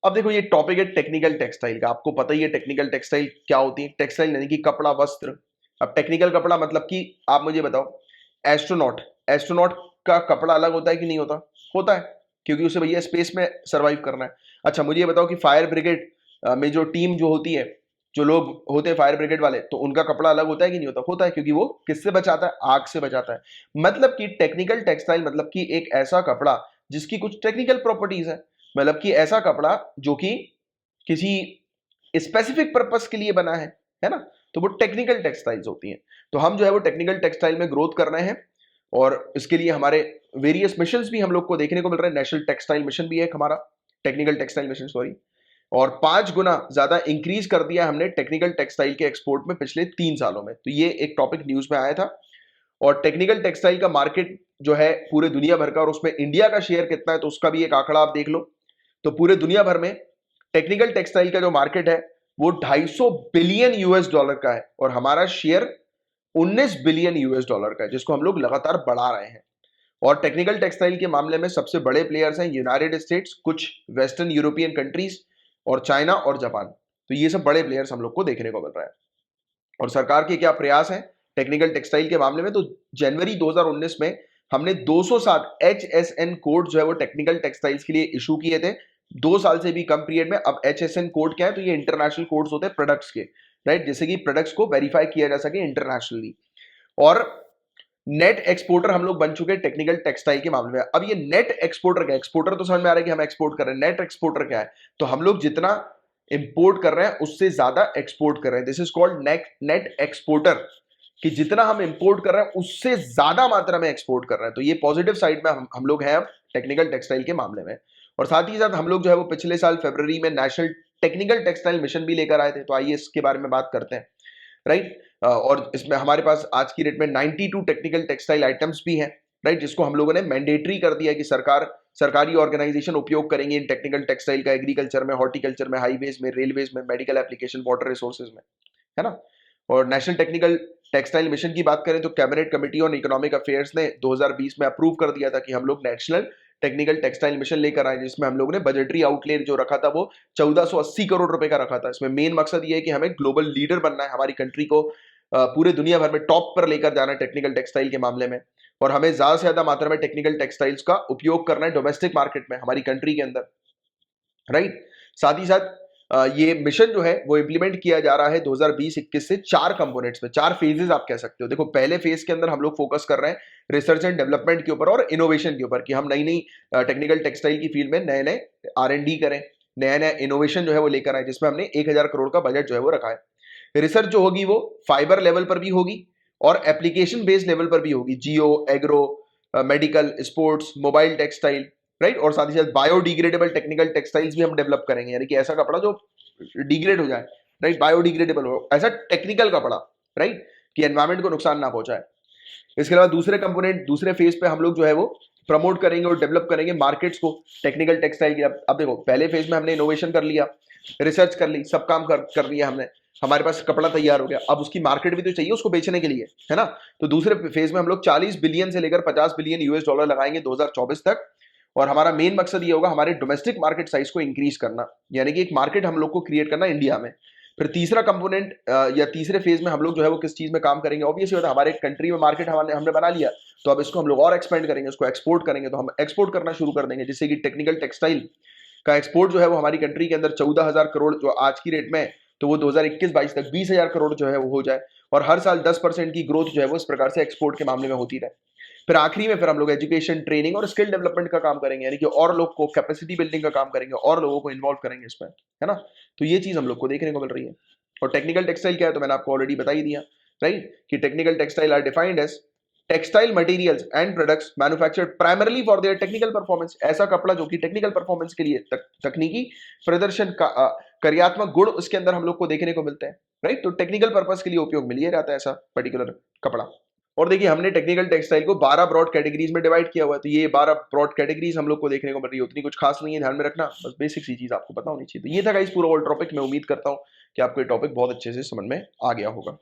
अब देखो ये टॉपिक है टेक्निकल टेक्सटाइल का। आपको पता ही है टेक्निकल टेक्सटाइल क्या होती है। टेक्सटाइल यानी कि कपड़ा, वस्त्र। अब टेक्निकल कपड़ा मतलब कि आप मुझे बताओ, एस्ट्रोनॉट, एस्ट्रोनॉट का कपड़ा अलग होता है कि नहीं होता? होता है, क्योंकि उसे भैया स्पेस में सरवाइव करना है। अच्छा मुझे ये बताओ कि फायर ब्रिगेड में जो टीम जो होती है, जो लोग होते हैं फायर ब्रिगेड वाले, तो उनका कपड़ा अलग होता है कि नहीं होता? होता है, क्योंकि वो किससे बचाता है? आग से बचाता है। मतलब कि टेक्निकल टेक्सटाइल मतलब कि एक ऐसा कपड़ा जिसकी कुछ टेक्निकल प्रॉपर्टीज है। मतलब कि ऐसा कपड़ा जो कि किसी स्पेसिफिक पर्पस के लिए बना है ना? तो वो टेक्निकल टेक्सटाइल्स होती हैं। तो हम जो है वो टेक्निकल टेक्सटाइल में ग्रोथ कर रहे हैं, और इसके लिए हमारे वेरियस मिशंस भी हम लोग को देखने को मिल रहे हैं। नेशनल टेक्सटाइल मिशन भी है एक हमारा, टेक्निकल टेक्सटाइल मिशन सॉरी। और 5 गुना ज्यादा इंक्रीज कर दिया हमने टेक्निकल टेक्सटाइल के एक्सपोर्ट में पिछले 3 सालों में। तो ये एक टॉपिक न्यूज में आया था। और टेक्निकल टेक्सटाइल का मार्केट जो है पूरे दुनिया भर का, और उसमें इंडिया का शेयर कितना है तो उसका भी एक आंकड़ा आप देख लो। तो पूरे दुनिया भर में टेक्निकल टेक्सटाइल का जो मार्केट है वो 250 बिलियन यूएस डॉलर का है, और हमारा शेयर 19 बिलियन यूएस डॉलर का है, जिसको हम लोग लगातार बढ़ा रहे हैं। और टेक्निकल टेक्सटाइल के मामले में सबसे बड़े प्लेयर्स हैं यूनाइटेड स्टेट्स, कुछ वेस्टर्न यूरोपियन कंट्रीज, और चाइना और जापान। तो ये सब बड़े प्लेयर्स हम लोग को देखने को मिल रहा है। और सरकार के क्या प्रयास हैं टेक्निकल टेक्सटाइल के मामले में? तो जनवरी 2019 में हमने 207 HSN कोड जो है वो टेक्निकल टेक्सटाइल्स के लिए इशू किए थे। 2 साल से भी कम पीरियड में। अब HSN कोड क्या है? तो ये इंटरनेशनल कोड्स होते हैं प्रोडक्ट्स के, राइट, जैसे कि प्रोडक्ट्स को वेरीफाई किया जा सके इंटरनेशनली। और नेट एक्सपोर्टर हम लोग बन चुके हैं टेक्निकल टेक्सटाइल के मामले में। अब ये नेट एक्सपोर्टर क्या है? एक्सपोर्टर तो समझ में आ रहा है कि हम एक्सपोर्ट कर रहे हैं। नेट एक्सपोर्टर क्या है? तो हम लोग जितना इंपोर्ट कर रहे हैं उससे ज्यादा एक्सपोर्ट कर रहे हैं। This is called net exporter, कि जितना हम इंपोर्ट कर रहे हैं उससे ज्यादा मात्रा में एक्सपोर्ट कर रहे हैं। तो ये पॉजिटिव साइड में हम लोग हैं अब टेक्निकल टेक्सटाइल के मामले में। और साथ ही साथ हम लोग जो है वो पिछले साल फरवरी में नेशनल टेक्निकल टेक्सटाइल मिशन भी लेकर आए थे। तो आइए इसके बारे में बात करते हैं, राइट। और इसमें हमारे पास आज की डेट में 92 टेक्निकल टेक्सटाइल आइटम्स भी हैं, राइट, जिसको हम लोगों ने मैंडेटरी कर दिया है कि सरकारी ऑर्गेनाइजेशन उपयोग करेंगे इन टेक्निकल टेक्सटाइल का एग्रीकल्चर में, हॉर्टिकल्चर में, हाईवेज में, रेलवेज में, मेडिकल एप्लीकेशन, वाटर रिसोर्सेज में, है ना। और नेशनल टेक्निकल टेक्सटाइल मिशन की बात करें तो cabinet committee on economic affairs ने 2020 में अप्रूव कर दिया था कि हम लोग नेशनल टेक्निकल टेक्सटाइल मिशन लेकर आए, जिसमें हम लोगों ने बजटरी आउटले जो रखा था वो 1480 करोड़ रुपए का रखा था। इसमें मेन मकसद ये है कि हमें ग्लोबल लीडर बनना है, हमारी कंट्री को पूरे दुनिया भर में टॉप पर लेकर जाना है टेक्निकल टेक्सटाइल के मामले में। और हमें ज्यादा से ज्यादा मात्रा में टेक्निकल टेक्सटाइल्स का उपयोग करना है डोमेस्टिक मार्केट में, हमारी कंट्री के अंदर, राइट। साथ ही साथ ये मिशन जो है वो इंप्लीमेंट किया जा रहा है 2020-21 से 4 कंपोनेंट्स में, 4 फेजेस आप कह सकते हो। देखो पहले फेज के अंदर हम लोग फोकस कर रहे हैं रिसर्च एंड डेवलपमेंट के ऊपर और इनोवेशन के ऊपर, कि हम नई नई टेक्निकल टेक्सटाइल की फील्ड में नए नए R&D करें, नया नया इनोवेशन जो है वो लेकर आए, जिसमें हमने 1000 करोड़ का बजट जो है वो रखा है। रिसर्च जो होगी वो फाइबर लेवल पर भी होगी और एप्लीकेशन बेस्ड लेवल पर भी होगी, geo, agro, medical, sports, mobile textile, right. और साथ ही साथ बायोडिग्रेडेबल टेक्निकल टेक्सटाइल्स भी हम डेवलप करेंगे, यानी कि ऐसा कपड़ा जो डिग्रेड हो जाए, राइट, बायोडिग्रेडेबल हो, ऐसा टेक्निकल कपड़ा, राइट, कि एनवायरमेंट को नुकसान ना पहुंचाए। इसके अलावा दूसरे कंपोनेंट, दूसरे फेज पे हम लोग जो है वो प्रमोट करेंगे और डेवलप करेंगे मार्केट्स को टेक्निकल टेक्सटाइल की। अब देखो पहले फेज में हमने इनोवेशन कर लिया, रिसर्च कर ली, सब काम कर लिया हमने, हमारे पास कपड़ा तैयार हो गया। अब उसकी मार्केट भी तो चाहिए उसको बेचने के लिए, है ना। तो दूसरे फेज में हम लोग 40 बिलियन से लेकर 50 बिलियन यूएस डॉलर लगाएंगे 2024 तक। और हमारा मेन मकसद ये होगा हमारे डोमेस्टिक मार्केट साइज को इंक्रीज करना, यानी कि एक मार्केट हम लोग को क्रिएट करना इंडिया में। फिर तीसरा कंपोनेंट या तीसरे फेज में हम लोग जो है वो किस चीज में काम करेंगे? ऑब्वियसली होता है, हमारे कंट्री में मार्केट हमने बना लिया, तो अब इसको हम लोग और एक्सपेंड करेंगे, उसको एक्सपोर्ट करेंगे। तो हम एक्सपोर्ट करना शुरू कर देंगे, जिससे कि टेक्निकल टेक्सटाइल का एक्सपोर्ट जो है वो हमारी कंट्री के अंदर 14,000 करोड़ जो आज की रेट में है, तो वो 2021-22 तक 20,000 करोड़ जो है वो हो जाए। और हर साल 10% की ग्रोथ जो है वो इस प्रकार से एक्सपोर्ट के मामले में होती रहे। फिर आखिरी में फिर हम लोग एजुकेशन, ट्रेनिंग और स्किल डेवलपमेंट का काम करेंगे, यानी कि और लोग को कैपेसिटी बिल्डिंग का काम करेंगे, और लोगों को इन्वॉल्व करेंगे इसमें, है ना। तो ये चीज हम लोग को देखने को मिल रही है। और टेक्निकल टेक्सटाइल क्या है? तो मैंने आपको ऑलरेडी बता ही दिया, राइट, कि technical textile are defined as textile materials and products manufactured primarily for their technical performance. ऐसा कपड़ा जो कि टेक्निकल परफॉर्मेंस के लिए तकनीकी प्रदर्शन का कार्यात्मक गुण उसके अंदर हम लोग को देखने को मिलते हैं, राइट। तो टेक्निकल पर्पस के लिए उपयोग मिल ही रहता है ऐसा पर्टिकुलर कपड़ा। और देखिए हमने टेक्निकल टेक्सटाइल को 12 ब्रॉड कैटेगरीज में डिवाइड किया हुआ है। तो ये 12 ब्रॉड कैटेगरीज हम लोग को देखने को मिल रही है, उतनी कुछ खास नहीं है, ध्यान में रखना, बस बेसिक सी चीज आपको पता होनी चाहिए। तो ये था गाइस पूरा ऑल टॉपिक। मैं उम्मीद करता हूं कि आपको ये टॉपिक बहुत अच्छे से समझ में आ गया होगा।